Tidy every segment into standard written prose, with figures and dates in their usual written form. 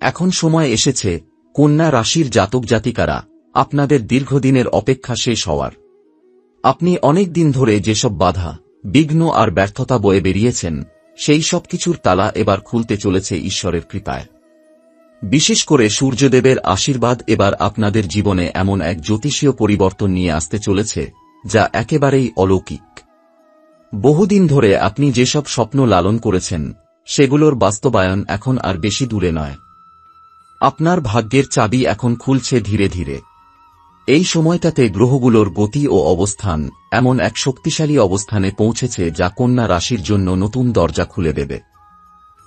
এখন সময় এসেছে কন্যা রাশির জাতক জাতিকারা, আপনাদের দীর্ঘদিনের অপেক্ষা শেষ হওয়ার। আপনি অনেক দিন ধরে যেসব বাধা, বিঘ্ন আর ব্যর্থতা বয়ে বেরিয়েছেন, সেই সব কিছুর তালা এবার খুলতে চলেছে ঈশ্বরের কৃপায়। বিশেষ করে সূর্যদেবের আশীর্বাদ এবার আপনাদের জীবনে এমন এক জ্যোতিষীয় পরিবর্তন নিয়ে আসতে চলেছে, যা একেবারেই অলৌকিক। বহুদিন ধরে আপনি যেসব স্বপ্ন লালন করেছেন, সেগুলোর বাস্তবায়ন এখন আর বেশি দূরে নয়। আপনার ভাগ্যের চাবি এখন খুলছে ধীরে ধীরে। এই সময়টাতে গ্রহগুলোর গতি ও অবস্থান এমন এক শক্তিশালী অবস্থানে পৌঁছেছে যা কন্যা রাশির জন্য নতুন দরজা খুলে দেবে।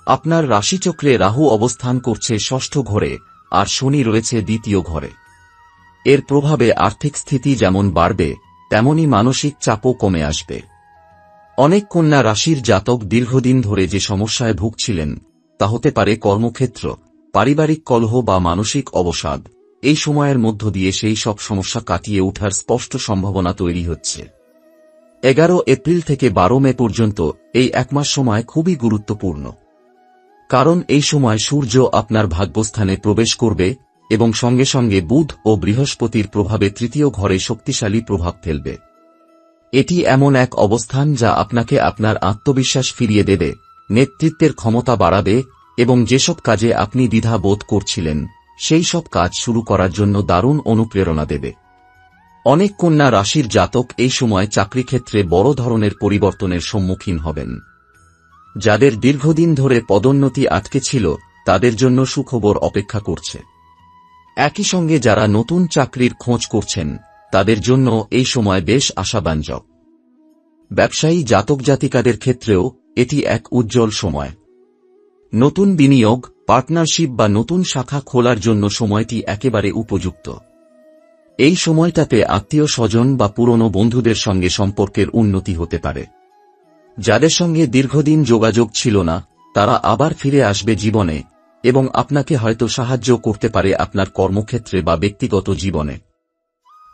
আপনার রাশিচক্রে রাহু অবস্থান করছে ষষ্ঠ ঘরে, আর শনি রয়েছে দ্বিতীয় ঘরে। এর প্রভাবে আর্থিক স্থিতি যেমন বাড়বে, তেমনি মানসিক চাপও কমে আসবে। অনেক কন্যা রাশির জাতক দীর্ঘদিন ধরে যে সমস্যায় ভুগছিলেন, তা হতে পারে কর্মক্ষেত্র, পারিবারিক কলহ বা মানসিক অবসাদ। এই সময়ের মধ্য দিয়ে সেই সব সমস্যা কাটিয়ে ওঠার স্পষ্ট সম্ভাবনা তৈরি হচ্ছে। 11 এপ্রিল থেকে 12 মে পর্যন্ত এই একমাস সময় খুবই গুরুত্বপূর্ণ, কারণ এই সময় সূর্য আপনার ভাগ্যস্থানে প্রবেশ করবে এবং সঙ্গে সঙ্গে বুধ ও বৃহস্পতির প্রভাবে তৃতীয় ঘরে শক্তিশালী প্রভাব ফেলবে। এটি এমন এক অবস্থান যা আপনাকে আপনার আত্মবিশ্বাস ফিরিয়ে দেবে, নেতৃত্বের ক্ষমতা বাড়াবে এবং যেসব কাজে আপনি দ্বিধা বোধ করছিলেন, সেই সব কাজ শুরু করার জন্য দারুণ অনুপ্রেরণা দেবে। অনেক কন্যা রাশির জাতক এই সময় চাকরিক্ষেত্রে বড় ধরনের পরিবর্তনের সম্মুখীন হবেন। যাদের দীর্ঘদিন ধরে পদোন্নতি আটকে ছিল, তাদের জন্য সুখবর অপেক্ষা করছে। একই সঙ্গে যারা নতুন চাকরির খোঁজ করছেন, তাদের জন্য এই সময় বেশ আশাব্যঞ্জক। ব্যবসায়ী জাতক জাতিকাদের ক্ষেত্রেও এটি এক উজ্জ্বল সময়। নতুন বিনিয়োগ, পার্টনারশিপ বা নতুন শাখা খোলার জন্য সময়টি একেবারে উপযুক্ত। এই সময়টাতে আত্মীয় স্বজন বা পুরনো বন্ধুদের সঙ্গে সম্পর্কের উন্নতি হতে পারে। যাদের সঙ্গে দীর্ঘদিন যোগাযোগ ছিল না, তারা আবার ফিরে আসবে জীবনে এবং আপনাকে হয়তো সাহায্য করতে পারে আপনার কর্মক্ষেত্রে বা ব্যক্তিগত জীবনে।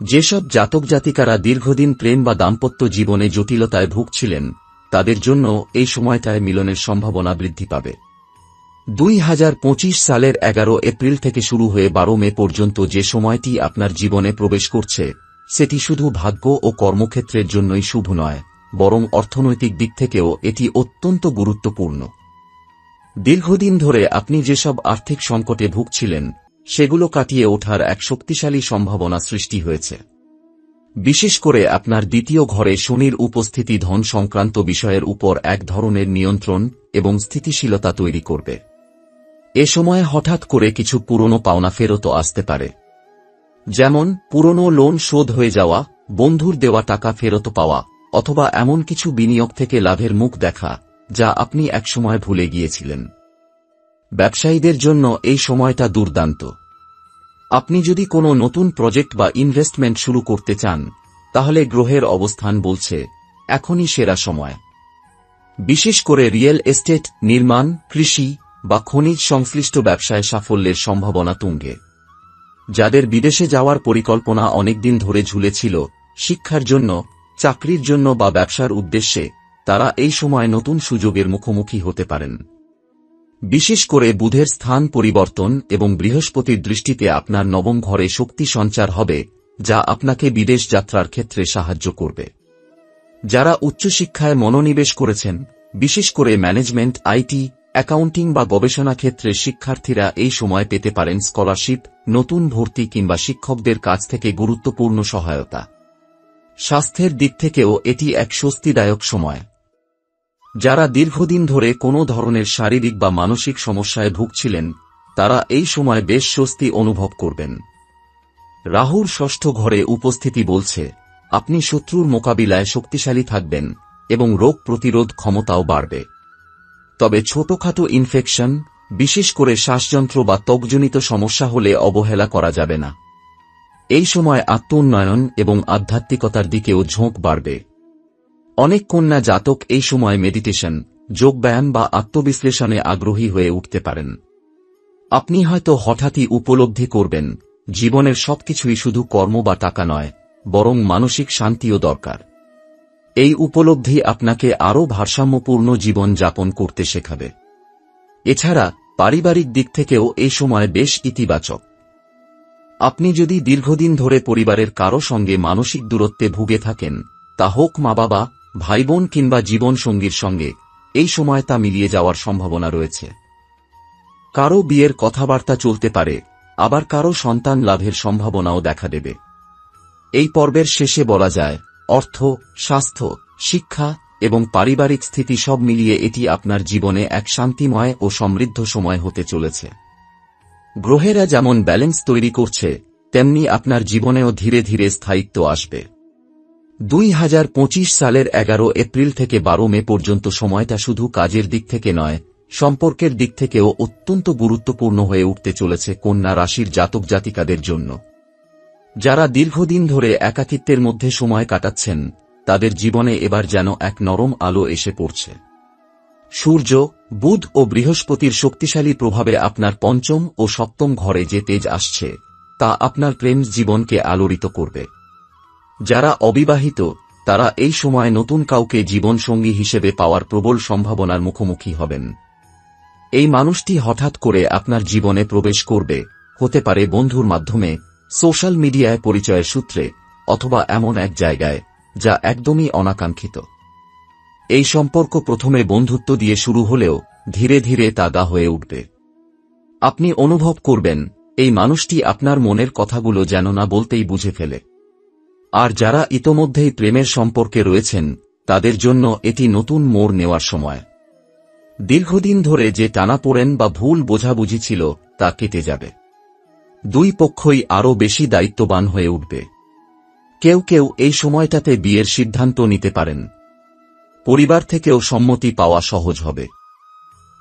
যেসব জাতক জাতিকারা দীর্ঘদিন প্রেম বা দাম্পত্য জীবনে জটিলতায় ভুগছিলেন, তাদের জন্য এই সময়টায় মিলনের সম্ভাবনা বৃদ্ধি পাবে। 2025 সালের 11 এপ্রিল থেকে শুরু হয়ে 12 মে পর্যন্ত যে সময়টি আপনার জীবনে প্রবেশ করছে, সেটি শুধু ভাগ্য ও কর্মক্ষেত্রের জন্যই শুভ নয়, বরং অর্থনৈতিক দিক থেকেও এটি অত্যন্ত গুরুত্বপূর্ণ। দীর্ঘদিন ধরে আপনি যেসব আর্থিক সংকটে ভুগছিলেন, সেগুলো কাটিয়ে ওঠার এক শক্তিশালী সম্ভাবনা সৃষ্টি হয়েছে। বিশেষ করে আপনার দ্বিতীয় ঘরে শনির উপস্থিতি ধন সংক্রান্ত বিষয়ের উপর এক ধরনের নিয়ন্ত্রণ এবং স্থিতিশীলতা তৈরি করবে। এ সময় হঠাৎ করে কিছু পুরনো পাওনা ফেরত আসতে পারে, যেমন পুরনো লোন শোধ হয়ে যাওয়া, বন্ধুর দেওয়া টাকা ফেরত পাওয়া, অথবা এমন কিছু বিনিয়োগ থেকে লাভের মুখ দেখা যা আপনি একসময় ভুলে গিয়েছিলেন। ব্যবসায়ীদের জন্য এই সময়টা দুর্দান্ত। আপনি যদি কোনো নতুন প্রজেক্ট বা ইনভেস্টমেন্ট শুরু করতে চান, তাহলে গ্রহের অবস্থান বলছে এখনই সেরা সময়। বিশেষ করে রিয়েল এস্টেট, নির্মাণ, কৃষি বা খনিজ সংশ্লিষ্ট ব্যবসায় সাফল্যের সম্ভাবনা তুঙ্গে। যাদের বিদেশে যাওয়ার পরিকল্পনা অনেকদিন ধরে ঝুলেছিল, শিক্ষার জন্য, চাকরির জন্য বা ব্যবসার উদ্দেশ্যে, তারা এই সময় নতুন সুযোগের মুখোমুখি হতে পারেন। বিশেষ করে বুধের স্থান পরিবর্তন এবং বৃহস্পতির দৃষ্টিতে আপনার নবম ঘরে শক্তি সঞ্চার হবে, যা আপনাকে বিদেশ যাত্রার ক্ষেত্রে সাহায্য করবে। যারা উচ্চশিক্ষায় মনোনিবেশ করেছেন, বিশেষ করে ম্যানেজমেন্ট, আইটি, অ্যাকাউন্টিং বা গবেষণা ক্ষেত্রে শিক্ষার্থীরা এই সময় পেতে পারেন স্কলারশিপ, নতুন ভর্তি কিংবা শিক্ষকদের কাছ থেকে গুরুত্বপূর্ণ সহায়তা। স্বাস্থ্যের দিক থেকেও এটি এক স্বস্তিদায়ক সময়। যারা দীর্ঘদিন ধরে কোনো ধরনের শারীরিক বা মানসিক সমস্যায় ভুগছিলেন, তারা এই সময় বেশ স্বস্তি অনুভব করবেন। রাহুর ষষ্ঠ ঘরে উপস্থিতি বলছে আপনি শত্রুর মোকাবিলায় শক্তিশালী থাকবেন এবং রোগ প্রতিরোধ ক্ষমতাও বাড়বে। তবে ছোটখাটো ইনফেকশন, বিশেষ করে শ্বাসযন্ত্র বা ত্বকজনিত সমস্যা হলে অবহেলা করা যাবে না। এই সময় আত্মোন্নয়ন এবং আধ্যাত্মিকতার দিকেও ঝোঁক বাড়বে। অনেক কন্যা জাতক এই সময় মেডিটেশন, যোগব্যায়াম বা আত্মবিশ্লেষণে আগ্রহী হয়ে উঠতে পারেন। আপনি হয়তো হঠাৎই উপলব্ধি করবেন, জীবনের সবকিছুই শুধু কর্ম বা টাকা নয়, বরং মানসিক শান্তিও দরকার। এই উপলব্ধি আপনাকে আরও ভারসাম্যপূর্ণ জীবন যাপন করতে শেখাবে। এছাড়া পারিবারিক দিক থেকেও এই সময় বেশ ইতিবাচক। আপনি যদি দীর্ঘদিন ধরে পরিবারের কারো সঙ্গে মানসিক দূরত্বে ভুগে থাকেন, তা হোক মা বাবা, ভাই বোন কিংবা জীবন সঙ্গীর সঙ্গে, এই সময় তা মিলিয়ে যাওয়ার সম্ভাবনা রয়েছে। কারো বিয়ের কথাবার্তা চলতে পারে, আবার কারো সন্তান লাভের সম্ভাবনাও দেখা দেবে। এই পর্বের শেষে বলা যায়, অর্থ, স্বাস্থ্য, শিক্ষা এবং পারিবারিক স্থিতি সব মিলিয়ে এটি আপনার জীবনে এক শান্তিময় ও সমৃদ্ধ সময় হতে চলেছে। গ্রহেরা যেমন ব্যালেন্স তৈরি করছে, তেমনি আপনার জীবনেও ধীরে ধীরে স্থায়িত্ব আসবে। 2025 সালের 11 এপ্রিল থেকে 12 মে পর্যন্ত সময়টা শুধু কাজের দিক থেকে নয়, সম্পর্কের দিক থেকেও অত্যন্ত গুরুত্বপূর্ণ হয়ে উঠতে চলেছে কন্যা রাশির জাতক জাতিকাদের জন্য। যারা দীর্ঘদিন ধরে একাকিত্বের মধ্যে সময় কাটাচ্ছেন, তাদের জীবনে এবার যেন এক নরম আলো এসে পড়ছে। সূর্য, বুধ ও বৃহস্পতির শক্তিশালী প্রভাবে আপনার পঞ্চম ও সপ্তম ঘরে যে তেজ আসছে, তা আপনার প্রেম জীবনকে আলোড়িত করবে। যারা অবিবাহিত, তারা এই সময় নতুন কাউকে জীবনসঙ্গী হিসেবে পাওয়ার প্রবল সম্ভাবনার মুখোমুখি হবেন। এই মানুষটি হঠাৎ করে আপনার জীবনে প্রবেশ করবে, হতে পারে বন্ধুর মাধ্যমে, সোশ্যাল মিডিয়ায় পরিচয়ের সূত্রে, অথবা এমন এক জায়গায় যা একদমই অনাকাঙ্ক্ষিত। এই সম্পর্ক প্রথমে বন্ধুত্ব দিয়ে শুরু হলেও ধীরে ধীরে তা গা হয়ে উঠবে। আপনি অনুভব করবেন, এই মানুষটি আপনার মনের কথাগুলো যেন না বলতেই বুঝে ফেলে। আর যারা ইতোমধ্যেই প্রেমের সম্পর্কে রয়েছেন, তাদের জন্য এটি নতুন মোড় নেওয়ার সময়। দীর্ঘদিন ধরে যে টানাপোড়েন বা ভুল বোঝাবুঝি ছিল, তা কেটে যাবে। দুই পক্ষই আরও বেশি দায়িত্ববান হয়ে উঠবে। কেউ কেউ এই সময়টাতে বিয়ের সিদ্ধান্ত নিতে পারেন। পরিবার থেকেও সম্মতি পাওয়া সহজ হবে।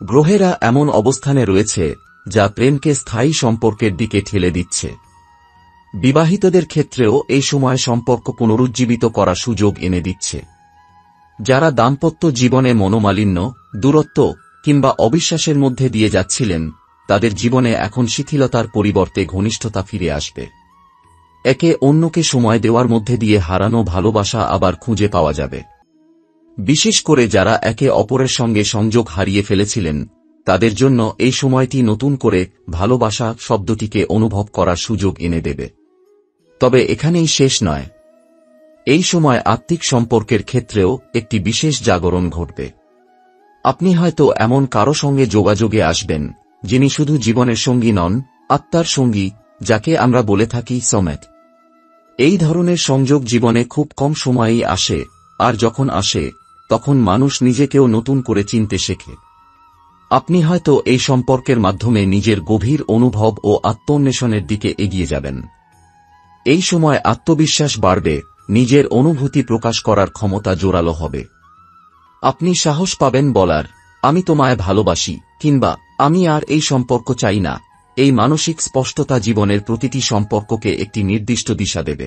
গ্রহেরা এমন অবস্থানে রয়েছে যা প্রেমকে স্থায়ী সম্পর্কের দিকে ঠেলে দিচ্ছে। বিবাহিতদের ক্ষেত্রেও এই সময় সম্পর্ক পুনরুজ্জীবিত করার সুযোগ এনে দিচ্ছে। যারা দাম্পত্য জীবনে মনোমালিন্য, দূরত্ব কিংবা অবিশ্বাসের মধ্যে দিয়ে যাচ্ছিলেন, তাদের জীবনে এখন শিথিলতার পরিবর্তে ঘনিষ্ঠতা ফিরে আসবে। একে অন্যকে সময় দেওয়ার মধ্যে দিয়ে হারানো ভালোবাসা আবার খুঁজে পাওয়া যাবে। বিশেষ করে যারা একে অপরের সঙ্গে সংযোগ হারিয়ে ফেলেছিলেন, তাদের জন্য এই সময়টি নতুন করে ভালোবাসা শব্দটিকে অনুভব করার সুযোগ এনে দেবে। তবে এখানেই শেষ নয়। এই সময় আত্মিক সম্পর্কের ক্ষেত্রেও একটি বিশেষ জাগরণ ঘটবে। আপনি হয়তো এমন কারো সঙ্গে যোগাযোগে আসবেন, যিনি শুধু জীবনের সঙ্গী নন, আত্মার সঙ্গী, যাকে আমরা বলে থাকি সোলমেট। এই ধরনের সংযোগ জীবনে খুব কম সময়েই আসে, আর যখন আসে, তখন মানুষ নিজেকেও নতুন করে চিনতে শেখে। আপনি হয়তো এই সম্পর্কের মাধ্যমে নিজের গভীর অনুভব ও আত্মোন্বেষণের দিকে এগিয়ে যাবেন। এই সময় আত্মবিশ্বাস বাড়বে, নিজের অনুভূতি প্রকাশ করার ক্ষমতা জোরালো হবে। আপনি সাহস পাবেন বলার, আমি তোমায় ভালোবাসি, কিংবা আমি আর এই সম্পর্ক চাই না। এই মানসিক স্পষ্টতা জীবনের প্রতিটি সম্পর্ককে একটি নির্দিষ্ট দিশা দেবে।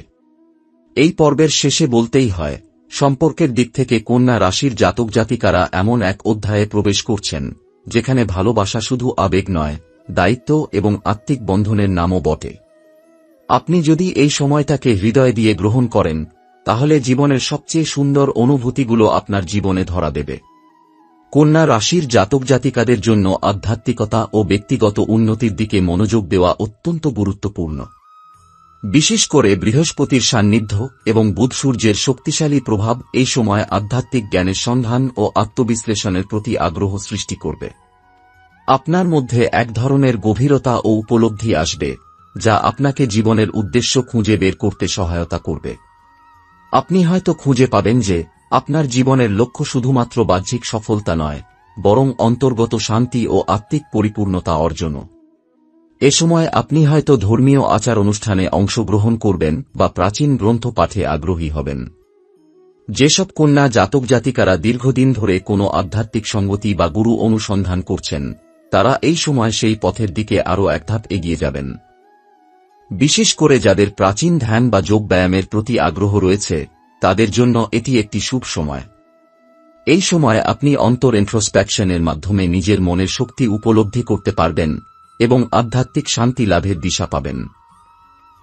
এই পর্বের শেষে বলতেই হয়, সম্পর্কের দিক থেকে কন্যা রাশির জাতক জাতিকারা এমন এক অধ্যায়ে প্রবেশ করছেন, যেখানে ভালোবাসা শুধু আবেগ নয়, দায়িত্ব এবং আত্মিক বন্ধনের নামও বটে। আপনি যদি এই সময়টাকে হৃদয় দিয়ে গ্রহণ করেন, তাহলে জীবনের সবচেয়ে সুন্দর অনুভূতিগুলো আপনার জীবনে ধরা দেবে। কন্যা রাশির জাতক জাতিকাদের জন্য আধ্যাত্মিকতা ও ব্যক্তিগত উন্নতির দিকে মনোযোগ দেওয়া অত্যন্ত গুরুত্বপূর্ণ। বিশেষ করে বৃহস্পতির সান্নিধ্য এবং বুধ সূর্যের শক্তিশালী প্রভাব এই সময় আধ্যাত্মিক জ্ঞানের সন্ধান ও আত্মবিশ্লেষণের প্রতি আগ্রহ সৃষ্টি করবে। আপনার মধ্যে এক ধরনের গভীরতা ও উপলব্ধি আসবে, যা আপনাকে জীবনের উদ্দেশ্য খুঁজে বের করতে সহায়তা করবে। আপনি হয়তো খুঁজে পাবেন যে আপনার জীবনের লক্ষ্য শুধুমাত্র বাহ্যিক সফলতা নয়, বরং অন্তর্গত শান্তি ও আত্মিক পরিপূর্ণতা অর্জনও। এ সময় আপনি হয়তো ধর্মীয় আচার অনুষ্ঠানে অংশগ্রহণ করবেন বা প্রাচীন গ্রন্থ পাঠে আগ্রহী হবেন। যেসব কন্যা জাতক জাতিকারা দীর্ঘদিন ধরে কোনো আধ্যাত্মিক সঙ্গতি বা গুরু অনুসন্ধান করছেন, তারা এই সময় সেই পথের দিকে আরও এক ধাপ এগিয়ে যাবেন। বিশেষ করে যাদের প্রাচীন ধ্যান বা যোগ ব্যায়ামের প্রতি আগ্রহ রয়েছে, তাদের জন্য এটি একটি শুভ সময়। এই সময় আপনি অন্তর ইন্ট্রোস্পেকশনের মাধ্যমে নিজের মনের শক্তি উপলব্ধি করতে পারবেন এবং আধ্যাত্মিক শান্তি লাভের দিশা পাবেন।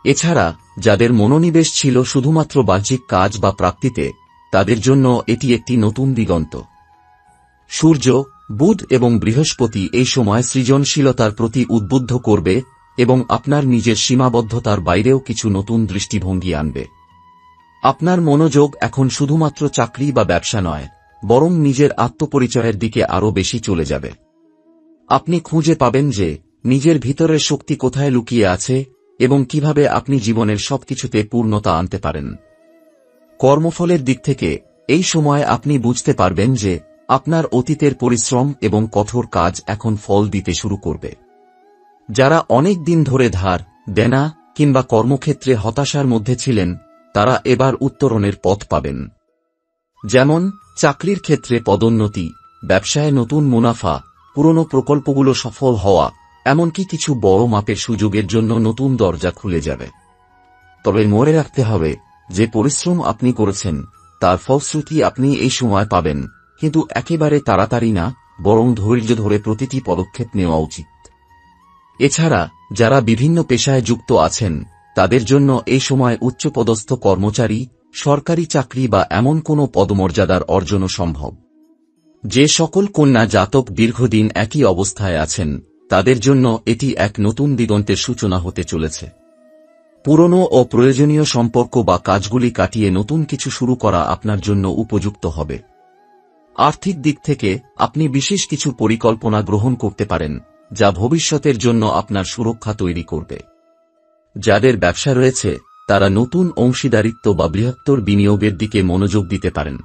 এছাড়া যাদের মনোনিবেশ ছিল শুধুমাত্র বাহ্যিক কাজ বা প্রাপ্তিতে, তাদের জন্য এটি একটি নতুন দিগন্ত। সূর্য, বুধ এবং বৃহস্পতি এই সময় সৃজনশীলতার প্রতি উদ্বুদ্ধ করবে এবং আপনার নিজের সীমাবদ্ধতার বাইরেও কিছু নতুন দৃষ্টিভঙ্গি আনবে। আপনার মনোযোগ এখন শুধুমাত্র চাকরি বা ব্যবসা নয়, বরং নিজের আত্মপরিচয়ের দিকে আরও বেশি চলে যাবে। আপনি খুঁজে পাবেন যে নিজের ভিতরের শক্তি কোথায় লুকিয়ে আছে এবং কিভাবে আপনি জীবনের সবকিছুতে পূর্ণতা আনতে পারেন। কর্মফলের দিক থেকে এই সময় আপনি বুঝতে পারবেন যে আপনার অতীতের পরিশ্রম এবং কঠোর কাজ এখন ফল দিতে শুরু করবে। যারা অনেক দিন ধরে ধার, দেনা কিংবা কর্মক্ষেত্রে হতাশার মধ্যে ছিলেন, তারা এবার উত্তরণের পথ পাবেন। যেমন চাকরির ক্ষেত্রে পদোন্নতি, ব্যবসায় নতুন মুনাফা, পুরনো প্রকল্পগুলো সফল হওয়া, এমনকি কিছু বড় মাপের সুযোগের জন্য নতুন দরজা খুলে যাবে। তবে মনে রাখতে হবে যে পরিশ্রম আপনি করেছেন তার ফলশ্রুতি আপনি এই সময় পাবেন, কিন্তু একেবারে তাড়াতাড়ি না, বরং ধৈর্য ধরে প্রতিটি পদক্ষেপ নেওয়া উচিত। এছাড়া যারা বিভিন্ন পেশায় যুক্ত আছেন তাদের জন্য এই সময় উচ্চপদস্থ কর্মচারী, সরকারি চাকরি বা এমন কোনো পদমর্যাদার অর্জনও সম্ভব। যে সকল কন্যা জাতক দীর্ঘদিন একই অবস্থায় আছেন তাদের জন্য এটি এক নতুন দিগন্তের সূচনা হতে চলেছে। পুরনো ও প্রয়োজনীয় সম্পর্ক বা কাজগুলি কাটিয়ে নতুন কিছু শুরু করা আপনার জন্য উপযুক্ত হবে। আর্থিক দিক থেকে আপনি বিশেষ কিছু পরিকল্পনা গ্রহণ করতে পারেন যা ভবিষ্যতের জন্য আপনার সুরক্ষা তৈরি করবে। যাদের ব্যবসা রয়েছে তারা নতুন অংশীদারিত্ব বা বৃহত্তর বিনিয়োগের দিকে মনোযোগ দিতে পারেন।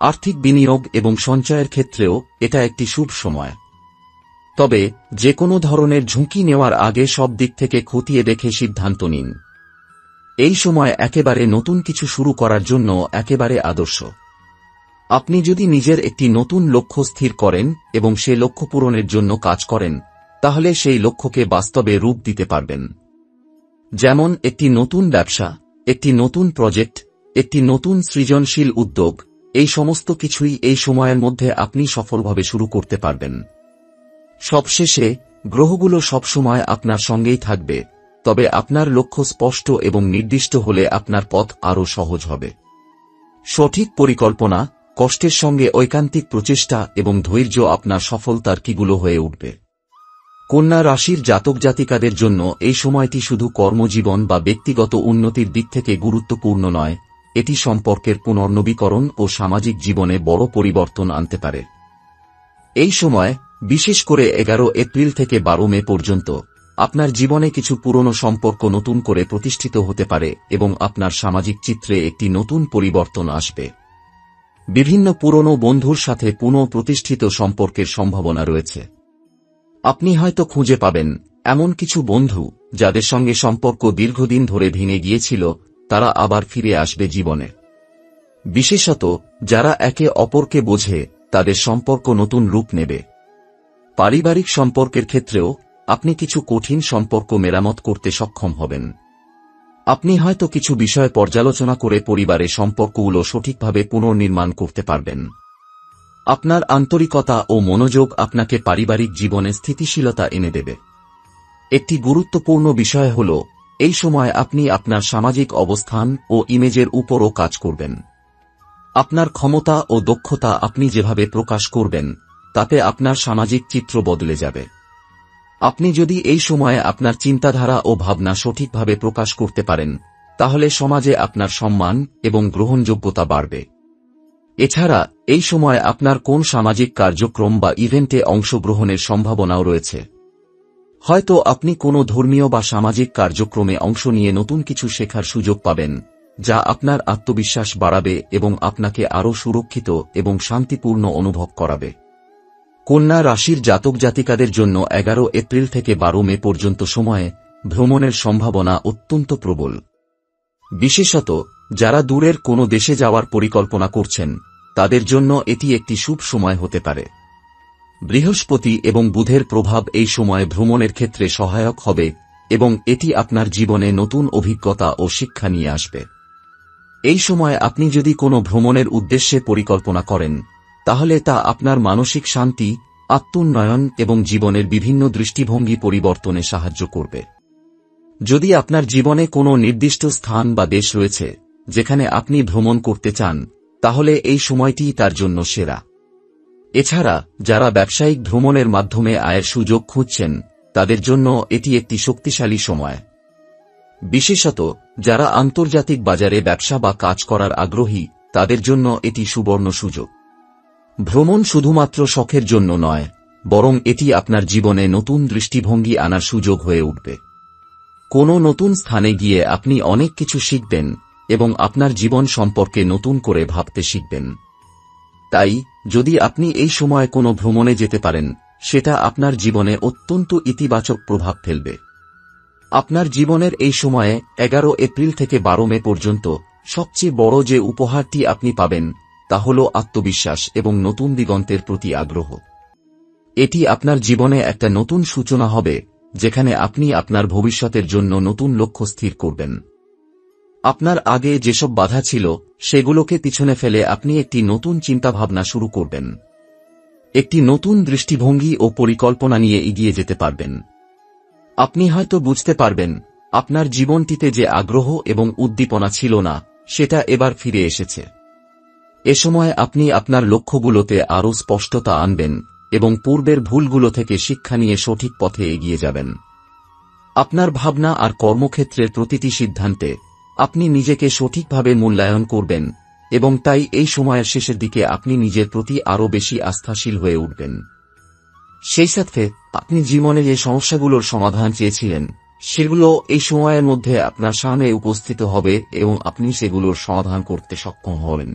আর্থিক বিনিয়োগ এবং সঞ্চয়ের ক্ষেত্রেও এটা একটি শুভ সময়। তবে যে কোনো ধরনের ঝুঁকি নেওয়ার আগে সব দিক থেকে খতিয়ে দেখে সিদ্ধান্ত নিন। এই সময় একেবারে নতুন কিছু শুরু করার জন্য একেবারে আদর্শ। আপনি যদি নিজের একটি নতুন লক্ষ্য স্থির করেন এবং সে লক্ষ্য পূরণের জন্য কাজ করেন, তাহলে সেই লক্ষ্যকে বাস্তবে রূপ দিতে পারবেন। যেমন একটি নতুন ব্যবসা, একটি নতুন প্রজেক্ট, একটি নতুন সৃজনশীল উদ্যোগ, এই সমস্ত কিছুই এই সময়ের মধ্যে আপনি সফলভাবে শুরু করতে পারবেন। সবশেষে গ্রহগুলো সবসময় আপনার সঙ্গেই থাকবে, তবে আপনার লক্ষ্য স্পষ্ট এবং নির্দিষ্ট হলে আপনার পথ আরও সহজ হবে। সঠিক পরিকল্পনা, কষ্টের সঙ্গে ঐকান্তিক প্রচেষ্টা এবং ধৈর্য আপনার সফলতার কিগুলো হয়ে উঠবে। কন্যা রাশির জাতক জাতিকাদের জন্য এই সময়টি শুধু কর্মজীবন বা ব্যক্তিগত উন্নতির দিক থেকে গুরুত্বপূর্ণ নয়, এটি সম্পর্কের পুনর্নবীকরণ ও সামাজিক জীবনে বড় পরিবর্তন আনতে পারে। এই সময়, বিশেষ করে 11 এপ্রিল থেকে 12 মে পর্যন্ত, আপনার জীবনে কিছু পুরনো সম্পর্ক নতুন করে প্রতিষ্ঠিত হতে পারে এবং আপনার সামাজিক চিত্রে একটি নতুন পরিবর্তন আসবে। বিভিন্ন পুরনো বন্ধুর সাথে পুনঃপ্রতিষ্ঠিত সম্পর্কের সম্ভাবনা রয়েছে। আপনি হয়তো খুঁজে পাবেন এমন কিছু বন্ধু যাদের সঙ্গে সম্পর্ক দীর্ঘদিন ধরে ভেঙে গিয়েছিল, তারা আবার ফিরে আসবে জীবনে। বিশেষত যারা একে অপরকে বোঝে তাদের সম্পর্ক নতুন রূপ নেবে। পারিবারিক সম্পর্কের ক্ষেত্রেও আপনি কিছু কঠিন সম্পর্ক মেরামত করতে সক্ষম হবেন। আপনি হয়তো কিছু বিষয় পর্যালোচনা করে পরিবারের সম্পর্কগুলো সঠিকভাবে পুনর্নির্মাণ করতে পারবেন। আপনার আন্তরিকতা ও মনোযোগ আপনাকে পারিবারিক জীবনে স্থিতিশীলতা এনে দেবে। একটি গুরুত্বপূর্ণ বিষয় হল, এই সময় আপনি আপনার সামাজিক অবস্থান ও ইমেজের উপরও কাজ করবেন। আপনার ক্ষমতা ও দক্ষতা আপনি যেভাবে প্রকাশ করবেন, তাতে আপনার সামাজিক চিত্র বদলে যাবে। আপনি যদি এই সময়ে আপনার চিন্তাধারা ও ভাবনা সঠিকভাবে প্রকাশ করতে পারেন, তাহলে সমাজে আপনার সম্মান এবং গ্রহণযোগ্যতা বাড়বে। এছাড়া এই সময় আপনার কোন সামাজিক কার্যক্রম বা ইভেন্টে অংশগ্রহণের সম্ভাবনাও রয়েছে। হয়তো আপনি কোনো ধর্মীয় বা সামাজিক কার্যক্রমে অংশ নিয়ে নতুন কিছু শেখার সুযোগ পাবেন, যা আপনার আত্মবিশ্বাস বাড়াবে এবং আপনাকে আরও সুরক্ষিত এবং শান্তিপূর্ণ অনুভব করাবে। কন্যা রাশির জাতক জাতিকাদের জন্য 11 এপ্রিল থেকে 12 মে পর্যন্ত সময়ে ভ্রমণের সম্ভাবনা অত্যন্ত প্রবল। বিশেষত যারা দূরের কোনো দেশে যাওয়ার পরিকল্পনা করছেন, তাদের জন্য এটি একটি শুভ সময় হতে পারে। বৃহস্পতি এবং বুধের প্রভাব এই সময়ে ভ্রমণের ক্ষেত্রে সহায়ক হবে এবং এটি আপনার জীবনে নতুন অভিজ্ঞতা ও শিক্ষা নিয়ে আসবে। এই সময় আপনি যদি কোনো ভ্রমণের উদ্দেশ্যে পরিকল্পনা করেন, তাহলে তা আপনার মানসিক শান্তি, আত্মোন্নয়ন এবং জীবনের বিভিন্ন দৃষ্টিভঙ্গি পরিবর্তনে সাহায্য করবে। যদি আপনার জীবনে কোনো নির্দিষ্ট স্থান বা দেশ রয়েছে যেখানে আপনি ভ্রমণ করতে চান, তাহলে এই সময়টিই তার জন্য সেরা। এছাড়া যারা ব্যবসায়িক ভ্রমণের মাধ্যমে আয়ের সুযোগ খুঁজছেন তাদের জন্য এটি একটি শক্তিশালী সময়। বিশেষত যারা আন্তর্জাতিক বাজারে ব্যবসা বা কাজ করার আগ্রহী তাদের জন্য এটি সুবর্ণ সুযোগ। ভ্রমণ শুধুমাত্র শখের জন্য নয়, বরং এটি আপনার জীবনে নতুন দৃষ্টিভঙ্গি আনার সুযোগ হয়ে উঠবে। কোনো নতুন স্থানে গিয়ে আপনি অনেক কিছু শিখবেন এবং আপনার জীবন সম্পর্কে নতুন করে ভাবতে শিখবেন। তাই যদি আপনি এই সময় কোনো ভ্রমণে যেতে পারেন, সেটা আপনার জীবনে অত্যন্ত ইতিবাচক প্রভাব ফেলবে। আপনার জীবনের এই সময়ে 11 এপ্রিল থেকে 12 মে পর্যন্ত সবচেয়ে বড় যে উপহারটি আপনি পাবেন তা হল আত্মবিশ্বাস এবং নতুন দিগন্তের প্রতি আগ্রহ। এটি আপনার জীবনে একটা নতুন সূচনা হবে, যেখানে আপনি আপনার ভবিষ্যতের জন্য নতুন লক্ষ্য স্থির করবেন। আপনার আগে যেসব বাধা ছিল সেগুলোকে পিছনে ফেলে আপনি একটি নতুন চিন্তাভাবনা শুরু করবেন। একটি নতুন দৃষ্টিভঙ্গি ও পরিকল্পনা নিয়ে এগিয়ে যেতে পারবেন। আপনি হয়তো বুঝতে পারবেন আপনার জীবনটিতে যে আগ্রহ এবং উদ্দীপনা ছিল না সেটা এবার ফিরে এসেছে। এ সময় আপনি আপনার লক্ষ্যগুলোতে আরও স্পষ্টতা আনবেন এবং পূর্বের ভুলগুলো থেকে শিক্ষা নিয়ে সঠিক পথে এগিয়ে যাবেন। আপনার ভাবনা আর কর্মক্ষেত্রের প্রতিটি সিদ্ধান্তে আপনি নিজেকে সঠিকভাবে মূল্যায়ন করবেন এবং তাই এই সময়ের শেষের দিকে আপনি নিজের প্রতি আরও বেশি আস্থাশীল হয়ে উঠবেন। সেই সাথে আপনি জীবনে যে সমস্যাগুলোর সমাধান চেয়েছিলেন সেগুলো এই সময়ের মধ্যে আপনার সামনে উপস্থিত হবে এবং আপনি সেগুলোর সমাধান করতে সক্ষম হবেন।